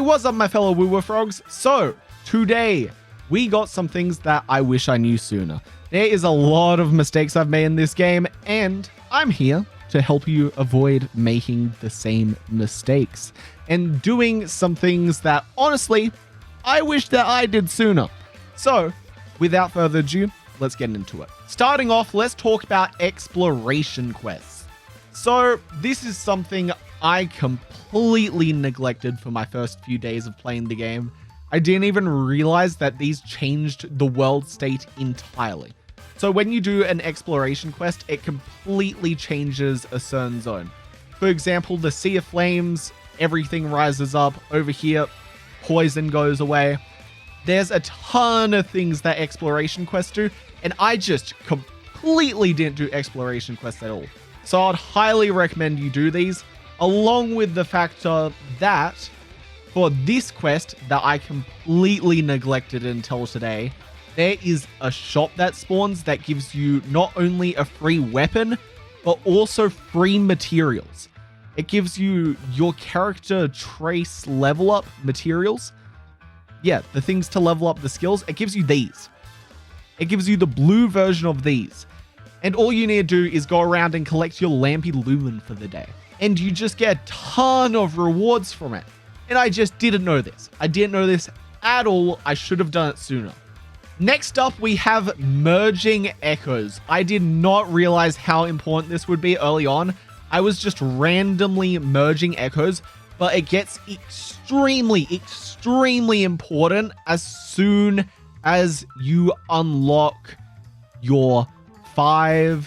what's up my fellow woo frogs? So, today we got some things that I wish I knew sooner. There is a lot of mistakes I've made in this game, and I'm here to help you avoid making the same mistakes and doing some things that, honestly, I wish that I did sooner. So, without further ado, let's get into it. Starting off, let's talk about exploration quests. So, this is something I completely neglected for my first few days of playing the game. I didn't even realize that these changed the world state entirely. So when you do an exploration quest, it completely changes a certain zone. For example, the Sea of Flames, everything rises up. Over here, poison goes away. There's a ton of things that exploration quests do, and I just completely didn't do exploration quests at all. So I'd highly recommend you do these, along with the factor that for this quest that I completely neglected until today, there is a shop that spawns that gives you not only a free weapon, but also free materials. It gives you your character trace level up materials. Yeah, the things to level up the skills. It gives you these. It gives you the blue version of these. And all you need to do is go around and collect your Lampy Lumen for the day. And you just get a ton of rewards from it. And I just didn't know this. I didn't know this at all. I should have done it sooner. Next up, we have merging echoes. I did not realize how important this would be early on. I was just randomly merging echoes, but it gets extremely important as soon as you unlock your 5-star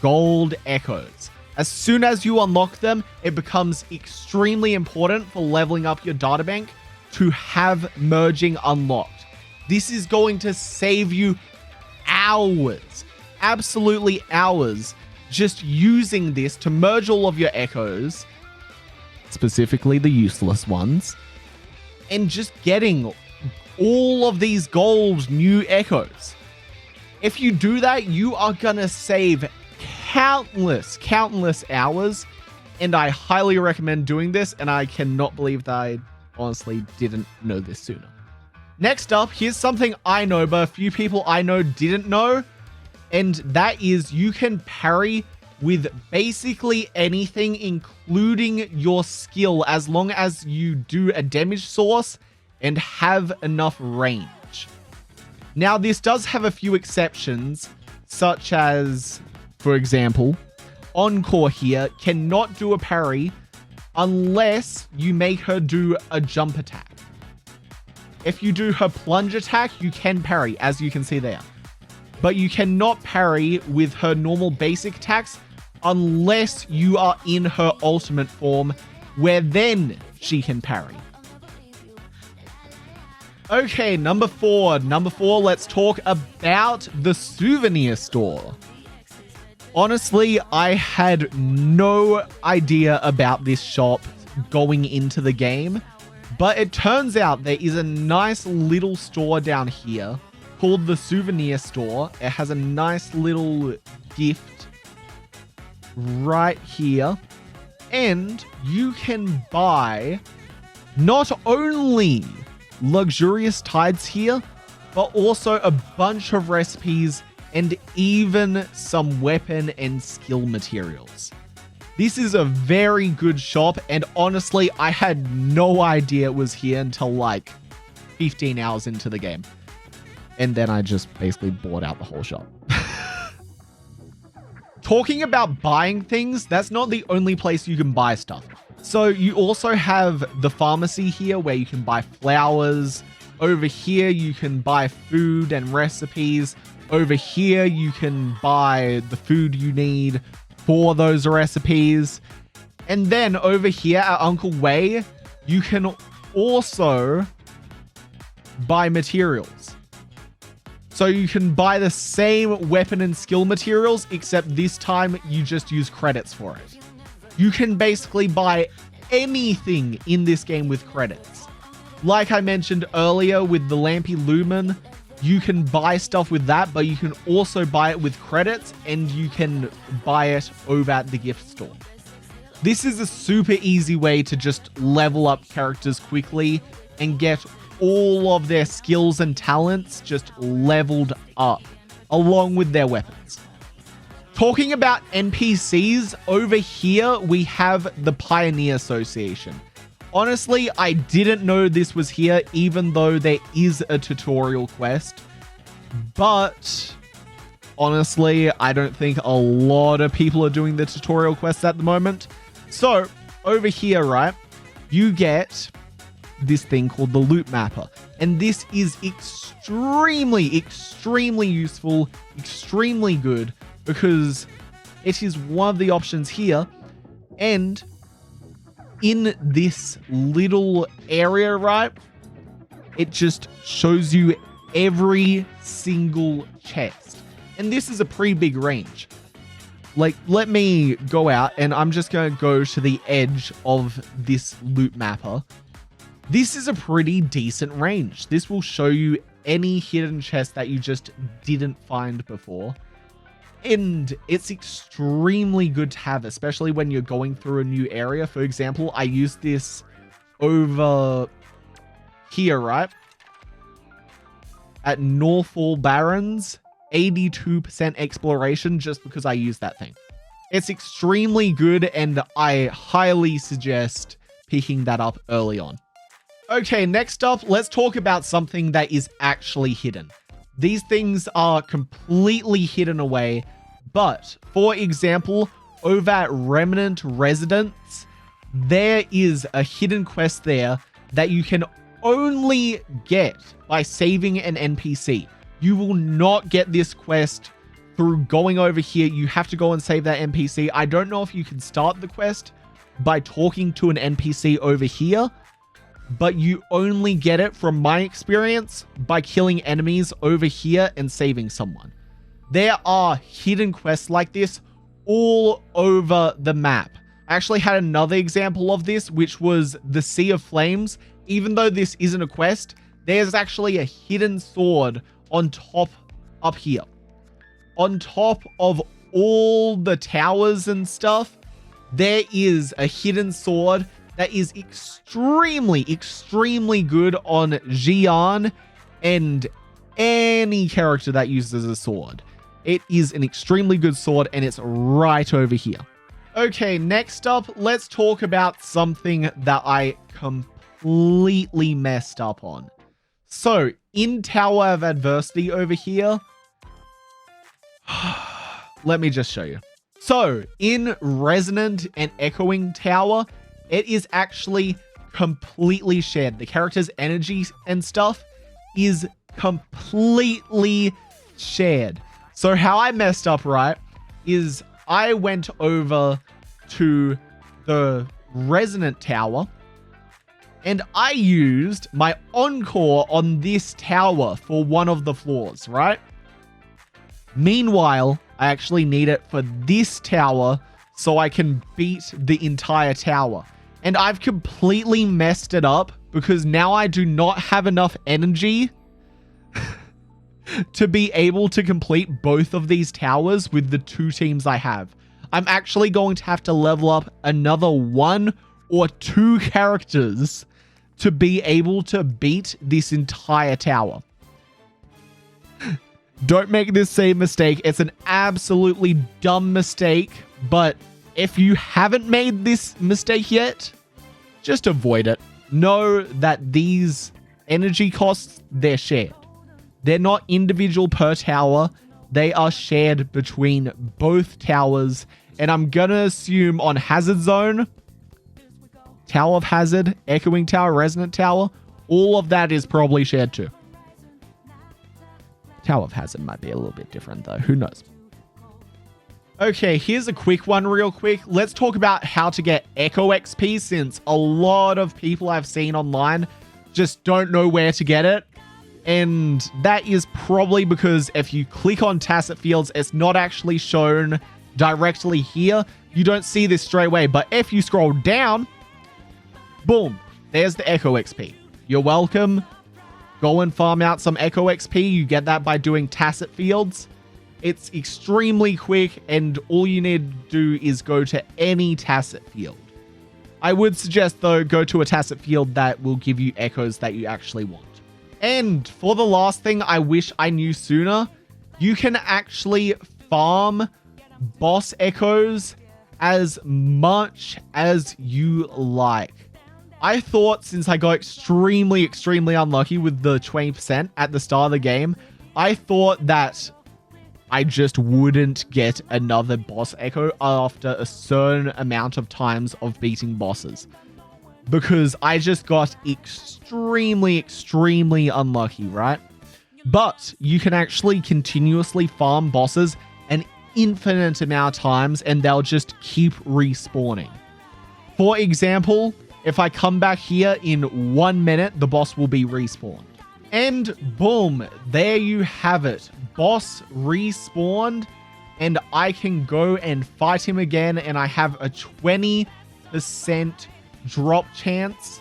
gold echoes. As soon as you unlock them, it becomes extremely important for leveling up your databank to have merging unlocked. This is going to save you hours, absolutely hours, just using this to merge all of your echoes, specifically the useless ones, and just getting all of these gold new echoes. If you do that, you are gonna save countless hours, and I highly recommend doing this, and I cannot believe that I honestly didn't know this sooner. Next up, here's something I know, but a few people I know didn't know, and that is you can parry with basically anything, including your skill, as long as you do a damage source and have enough range. Now, this does have a few exceptions, such as, for example, Encore here cannot do a parry unless you make her do a jump attack. If you do her plunge attack, you can parry, as you can see there. But you cannot parry with her normal basic attacks unless you are in her ultimate form, where then she can parry. Okay, number four, let's talk about the souvenir store. Honestly, I had no idea about this shop going into the game, but it turns out there is a nice little store down here called the souvenir store. It has a nice little gift right here, and you can buy not only luxurious tides here, but also a bunch of recipes and even some weapon and skill materials. This is a very good shop, and honestly, I had no idea it was here until like 15 hours into the game. And then I just basically bought out the whole shop. Talking about buying things, that's not the only place you can buy stuff. So you also have the pharmacy here where you can buy flowers. Over here, you can buy food and recipes. Over here, you can buy the food you need for those recipes. And then over here at Uncle Way, you can also buy materials. So you can buy the same weapon and skill materials, except this time you just use credits for it. You can basically buy anything in this game with credits. Like I mentioned earlier with the Lampy Lumen, you can buy stuff with that, but you can also buy it with credits, and you can buy it over at the gift store. This is a super easy way to just level up characters quickly and get all of their skills and talents just leveled up along with their weapons. Talking about NPCs, over here we have the Pioneer Association. Honestly, I didn't know this was here, even though there is a tutorial quest. But honestly, I don't think a lot of people are doing the tutorial quests at the moment. So over here, right, you get this thing called the Loot Mapper. And this is extremely useful, extremely good, because it is one of the options here. And in this little area, right, it just shows you every single chest. And this is a pretty big range. Like, let me go out and I'm just going to go to the edge of this Loot Mapper. This is a pretty decent range. This will show you any hidden chest that you just didn't find before. And it's extremely good to have, especially when you're going through a new area. For example, I used this over here, right? At Northall Barrens, 82% exploration, just because I used that thing. It's extremely good, and I highly suggest picking that up early on. Okay, next up, let's talk about something that is actually hidden. These things are completely hidden away, but for example, over at Remnant Residence, there is a hidden quest there that you can only get by saving an NPC. You will not get this quest through going over here. You have to go and save that NPC. I don't know if you can start the quest by talking to an NPC over here, but you only get it, from my experience, by killing enemies over here and saving someone. There are hidden quests like this all over the map. I actually had another example of this, which was the Sea of Flames. Even though this isn't a quest, there's actually a hidden sword on top up here. On top of all the towers and stuff, there is a hidden sword that is extremely good on Xian and any character that uses a sword. It is an extremely good sword, and it's right over here. Okay, next up, let's talk about something that I completely messed up on. So, in Tower of Adversity over here, let me just show you. So, in Resonant and Echoing Tower, it is actually completely shared. The character's energy and stuff is completely shared. So how I messed up, right, is I went over to the Resonant Tower and I used my Encore on this tower for one of the floors, right? Meanwhile, I actually need it for this tower so I can beat the entire tower. And I've completely messed it up because now I do not have enough energy to be able to complete both of these towers with the two teams I have. I'm actually going to have to level up another 1 or 2 characters to be able to beat this entire tower. Don't make this same mistake. It's an absolutely dumb mistake, but if you haven't made this mistake yet, just avoid it. Know that these energy costs, they're shared. They're not individual per tower. They are shared between both towers. And I'm gonna assume on Hazard Zone, Tower of Hazard, Echoing Tower, Resonant Tower, all of that is probably shared too. Tower of Hazard might be a little bit different though. Who knows? Okay, here's a quick one real quick. Let's talk about how to get Echo XP, since a lot of people I've seen online just don't know where to get it. And that is probably because if you click on Tacit Fields, it's not actually shown directly here. You don't see this straight away, but if you scroll down, boom, there's the Echo XP. You're welcome. Go and farm out some Echo XP. You get that by doing Tacit Fields. It's extremely quick, and all you need to do is go to any tacit field. I would suggest, though, go to a tacit field that will give you echoes that you actually want. And for the last thing I wish I knew sooner, you can actually farm boss echoes as much as you like. I thought, since I got extremely unlucky with the 20% at the start of the game, I thought that I just wouldn't get another boss echo after a certain amount of times of beating bosses, because I just got extremely unlucky, right? But you can actually continuously farm bosses an infinite amount of times, and they'll just keep respawning. For example, if I come back here in 1 minute, the boss will be respawned. And boom, there you have it. Boss respawned, and I can go and fight him again, and I have a 20% drop chance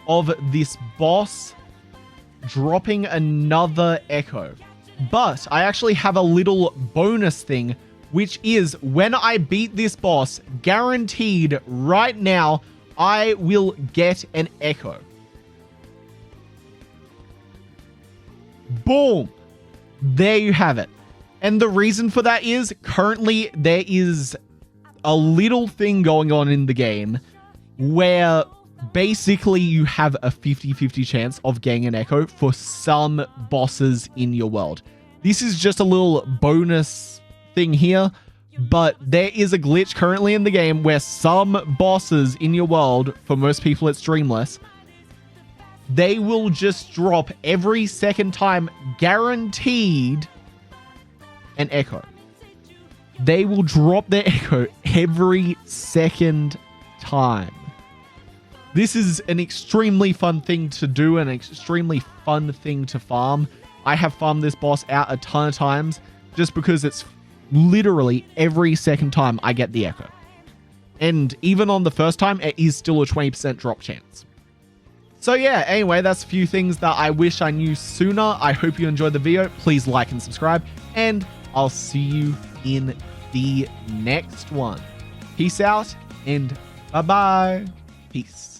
of this boss dropping another echo. But I actually have a little bonus thing, which is when I beat this boss, guaranteed right now, I will get an echo. Boom. There you have it. And the reason for that is currently there is a little thing going on in the game where basically you have a 50-50 chance of getting an echo for some bosses in your world. This is just a little bonus thing here, but there is a glitch currently in the game where some bosses in your world, for most people it's Dreamless, they will just drop every second time, guaranteed, an echo. They will drop their echo every second time. This is an extremely fun thing to do, and an extremely fun thing to farm. I have farmed this boss out a ton of times just because it's literally every second time I get the echo. And even on the first time, it is still a 20% drop chance. So yeah, anyway, that's a few things that I wish I knew sooner. I hope you enjoyed the video. Please like and subscribe, and I'll see you in the next one. Peace out, and bye-bye. Peace.